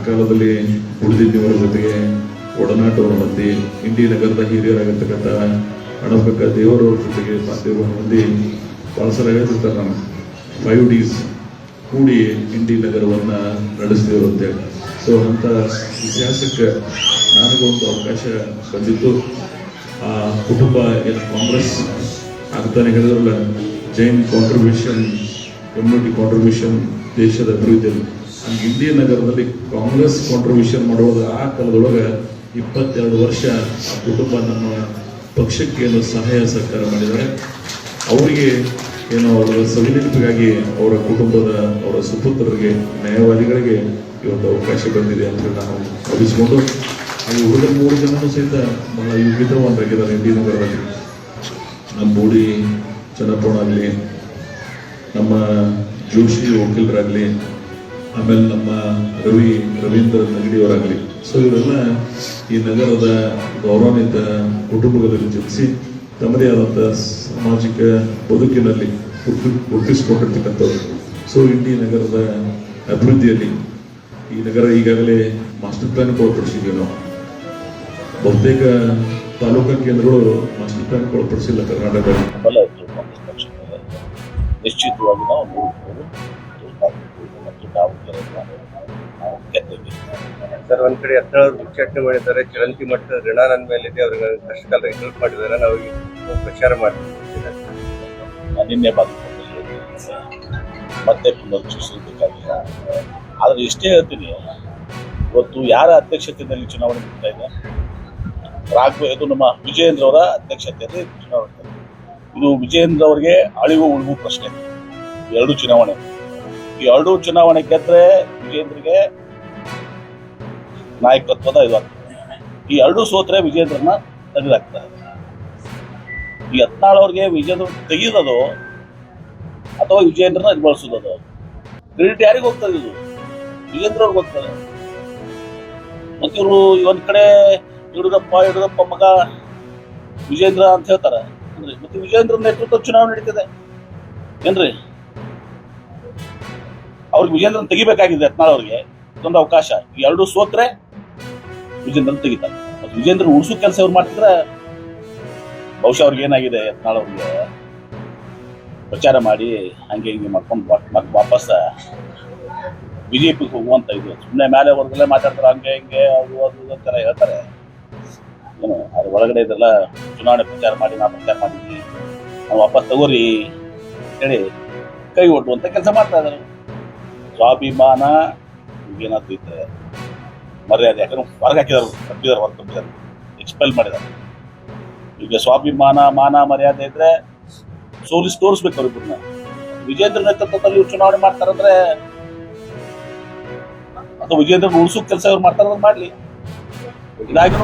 ಕಾಲದಲ್ಲಿ ಉಳಿದಿದ್ದವರ ಜೊತೆಗೆ ಒಡನಾಟವನ್ನು ಹೊಂದಿ ಇಂಡಿ ನಗರದ ಹಿರಿಯರಾಗಿರ್ತಕ್ಕಂಥ ಹಣಬಕ್ಕ ದೇವರವ್ರ ಜೊತೆಗೆ ಮಾಧ್ಯಮ ಹೊಂದಿ ಭಾಳ ಸಲ ಹೇಳ್ತಿರ್ತಾರೆ ನಾನು 5 Ds ಕೂಡಿ ಇಂಡಿ ನಗರವನ್ನು ನಡೆಸ್ತೀವರು ಅಂತೇಳಿ. ಸೊ ಅಂಥ ಇತಿಹಾಸಕ್ಕೆ ನನಗೊಂದು ಅವಕಾಶ ಬಂದಿತ್ತು. ಆ ಕುಟುಂಬ ಏನು ಕಾಂಗ್ರೆಸ್ ಆಗ್ತಾನೆ ಹೇಳಿದ್ರಲ್ಲ, ಜೈನ್ ಕಾಂಟ್ರಿಬ್ಯೂಷನ್, ಕಮ್ಯುನಿಟಿ ಕಾಂಟ್ರಿಬ್ಯೂಷನ್ ದೇಶದ ಅಭಿವೃದ್ಧಿಯಲ್ಲಿ, ಹಂಗೆ ಇಂಡಿ ನಗರದಲ್ಲಿ ಕಾಂಗ್ರೆಸ್ ಕಾಂಟ್ರಿಬ್ಯೂಷನ್ ಮಾಡೋದು ಆ ಕಾಲದೊಳಗೆ 22 ವರ್ಷ ಆ ಕುಟುಂಬ ನಮ್ಮ ಪಕ್ಷಕ್ಕೆ ಏನು ಸಹಾಯ ಸಹಕಾರ ಮಾಡಿದ್ದಾರೆ. ಅವರಿಗೆ ಏನು ಅವರ ಸವಿನೆನಪಿಗಾಗಿ ಅವರ ಕುಟುಂಬದ ಅವರ ಸುಪುತ್ರರಿಗೆ ನ್ಯಾಯವಾದಿಗಳಿಗೆ ಇವತ್ತು ಅವಕಾಶ ಬಂದಿದೆ ಅಂತ ಹೇಳಿ ನಾವು ಭಾವಿಸಿಕೊಂಡು, ಹಾಗೆ ಉಳಿದ 3 ಜನರು ಸಹಿತ ಬಹಳ ವಿಧವಾನರಾಗಿದ್ದಾರೆ ಇಂಡಿ ನಗರದಲ್ಲಿ. ನಮ್ಮ ಬೋಡಿ ಚನ್ನಪ್ಪನಾಗಲಿ, ನಮ್ಮ ಜೋಶಿ ವಕೀಲರಾಗಲಿ, ಆಮೇಲೆ ನಮ್ಮ ರವೀಂದ್ರ ನಗಡಿಯವರಾಗಲಿ. ಸೊ ಇವರೆಲ್ಲ ಈ ನಗರದ ಗೌರವಾನ್ವಿತ ಕುಟುಂಬಗಳಲ್ಲಿ ಜನಿಸಿ ತಮ್ಮದೇ ಆದಂಥ ಸಾಮಾಜಿಕ ಬದುಕಿನಲ್ಲಿ ಗುರುತಿಸಿಕೊಂಡಿರ್ತಕ್ಕಂಥವ್ರು. ಸೊ ಇಂಡಿ ನಗರದ ಅಭಿವೃದ್ಧಿಯಲ್ಲಿ ಈ ನಗರ ಈಗಾಗಲೇ ಮಾಸ್ಟರ್ ಪ್ಲಾನ್ ಒಳಪಡಿಸಿದ್ವಿ ನಾವು. ಬಹುತೇಕ ತಾಲೂಕಾ ಕೇಂದ್ರಗಳು ಮಾಸ್ಟರ್ ಪ್ಲಾನ್ ಒಳಪಡಿಸಿಲ್ಲ ಕರ್ನಾಟಕ. ನಿಶ್ಚಿತವಾಗಿ ನಾವು ಸರ್, ಒಂದ್ ಕಡೆ ಹತ್ತಾರು ಉಚ್ಚಾಟನೆ ಮಾಡಿದ್ದಾರೆ, ಚರಂತಿ ಮಟ್ಟದ ಋಣ ನನ್ನ ಮೇಲಿದೆ, ಅವ್ರಿಗೆ ಕಷ್ಟ ಕಾಲದಲ್ಲಿ ಹೆಲ್ಪ್ ಮಾಡಿದ್ದಾರೆ, ನಾವು ಪ್ರಚಾರ ಮಾಡ್ತೀವಿ. ನಿನ್ನೆ ಮತ್ತೆ ಪುನರ್ಚರಿಸಬೇಕಾಗಿಲ್ಲ. ಆದರೆ ಇಷ್ಟೇ ಹೇಳ್ತೀನಿ, ಇವತ್ತು ಯಾರ ಅಧ್ಯಕ್ಷತೆಯಲ್ಲಿ ಚುನಾವಣೆ ನಡೀತಾ ಇದೆ? ಇದು ನಮ್ಮ ವಿಜಯೇಂದ್ರ ಅವರ ಅಧ್ಯಕ್ಷತೆಯಲ್ಲಿ ಚುನಾವಣೆ. ಇದು ವಿಜಯೇಂದ್ರ ಅವರಿಗೆ ಅಳಿವು ಉಳಿವು ಪ್ರಶ್ನೆ. 2 ಚುನಾವಣೆ, ಈ 2 ಚುನಾವಣೆ ಗೆದ್ರೆ ವಿಜಯೇಂದ್ರಿಗೆ ನಾಯಕತ್ವದ ಇದು ಆಗ್ತದೆ. ಈ 2 ಸೋತ್ರೆ ವಿಜಯೇಂದ್ರನ ತೆಗೆದಾಕ್ತಾರೆ. ಈ 14 ಅವ್ರಿಗೆ ವಿಜಯೇಂದ್ರ ತೆಗೆಯೋದು ಅಥವಾ ವಿಜಯೇಂದ್ರನ ಇದು ಬಳಸೋದು, ಕ್ರೆಡಿಟ್ ಯಾರಿಗೆ ಹೋಗ್ತದೆ? ಇದು ವಿಜಯೇಂದ್ರ ಅವ್ರಿಗೆ ಹೋಗ್ತದೆ. ಮತ್ತೆ ಇವರು ಒಂದ್ ಕಡೆ ಯಡಿಯೂರಪ್ಪ ಮಗ ವಿಜಯೇಂದ್ರ ಅಂತ ಹೇಳ್ತಾರೆ. ಮತ್ತೆ ವಿಜಯೇಂದ್ರ ನೇತೃತ್ವ ಚುನಾವಣೆ ನಡೀತದೆ ಏನ್ರಿ? ಅವ್ರಿಗೆ ವಿಜೇಂದ್ರನ್ ತೆಗಿಬೇಕಾಗಿದೆ 14 ಅವ್ರಿಗೆ ಇದೊಂದು ಅವಕಾಶ. ಈ 2 ಸೋತ್ರೆ ವಿಜೇಂದ್ರನ್ ತೆಗಿತಾರೆ. ಮತ್ತು ವಿಜೇಂದ್ರ ಉಳಿಸೋ ಕೆಲಸ ಅವ್ರು ಮಾಡ್ತಿದ್ರೆ ಬಹುಶಃ ಅವ್ರಿಗೆ ಏನಾಗಿದೆ, 14 ಅವ್ರಿಗೆ ಪ್ರಚಾರ ಮಾಡಿ ಹಂಗೆ ಹಿಂಗೆ ಮಾಡ್ಕೊಂಡು ವಾಪಸ್ ಬಿಜೆಪಿಗೆ ಹೋಗುವಂತ ಇದು. ಸುಮ್ಮನೆ ಮೇಲೆ ವರ್ಗದಲ್ಲೇ ಮಾತಾಡ್ತಾರೆ, ಹಂಗೆ ಹಿಂಗೆ ಅದು ಅಂತಾರ ಹೇಳ್ತಾರೆ. ಏನು ಅದ್ರ ಒಳಗಡೆ ಇದೆಲ್ಲ ಚುನಾವಣೆ ಪ್ರಚಾರ ಮಾಡಿ, ನಾ ಪ್ರಚಾರ ಮಾಡಿದ್ವಿ, ನಾವು ವಾಪಸ್ ತಗೋರಿ ಹೇಳಿ ಕೈ ಒಡ್ಡುವಂತ ಕೆಲಸ ಮಾಡ್ತಾ ಇದ್ದಾರೆ. ಸ್ವಾಭಿಮಾನ ಏನಾದ್ರು ಇದ್ರೆ ಮರ್ಯಾದೆ, ಯಾಕಂದ್ರೆ ಹೊರಗೆ ಹಾಕಿದಾರೆ, ಹೊರಗೆ ಎಕ್ಸ್ಪೆಲ್ ಮಾಡಿದ್ದಾರೆ. ಈಗ ಸ್ವಾಭಿಮಾನ, ಮಾನ, ಮರ್ಯಾದೆ ಇದ್ರೆ ತೋರಿಸ್ಬೇಕು ಅವ್ರಿಬ್ಬರನ್ನ. ವಿಜೇಂದ್ರ ನೇತೃತ್ವದಲ್ಲಿ ಇವ್ರು ಚುನಾವಣೆ ಮಾಡ್ತಾರಂದ್ರೆ ಅಥವಾ ವಿಜೇಂದ್ರ ಉಳಿಸೋ ಕೆಲಸ ಇವ್ರು ಮಾಡ್ತಾರಂದ್ರೆ ಮಾಡ್ಲಿ. ಇದಾಗಿ